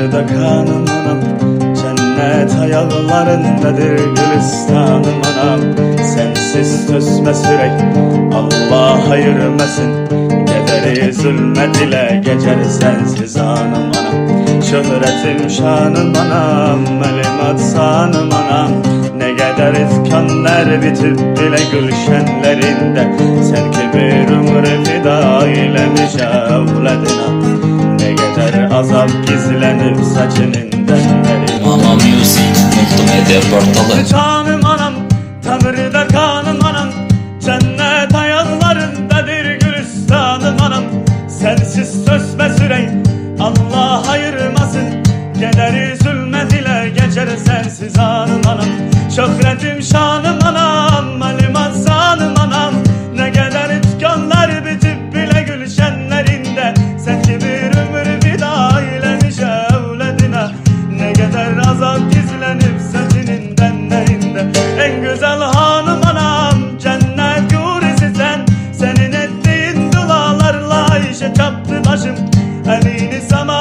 Damarda kanım anam, cennet ayaklarındadır gülistanım anam. Sensiz tözme sürek, Allah ayırmasın. Gederi zulmet ile geçer sensiz anam anam. Şöhretim şanım anam, elim atsanım anam. Ne kadar ifkanlar bitip bile gülşenlerinde, sen ki bir ömür fida eylemiş evladına. Ne kadar azap gizlenip saçının denlerinde. Mama Music Multimedya Portalı. Canım anam, Tanrı'da kanım anam, cennet ayaklarındadır gülistanım anam. Sensiz sözme sürey, Allah ayırmasın. Gederi zulmet ile geçer sensiz anım anam. Şöhretim şanım anam, elim azanım anam. Ne kadar itkanlar bitip bile gülşenlerinde, sen ki bir ömür fida eylemiş evladına. Ne kadar azap gizlenip saçının denlerinde. En güzel hanım anam, cennet yurisi sen. Senin ettiğin dualarla işe çaptı başım, elini sama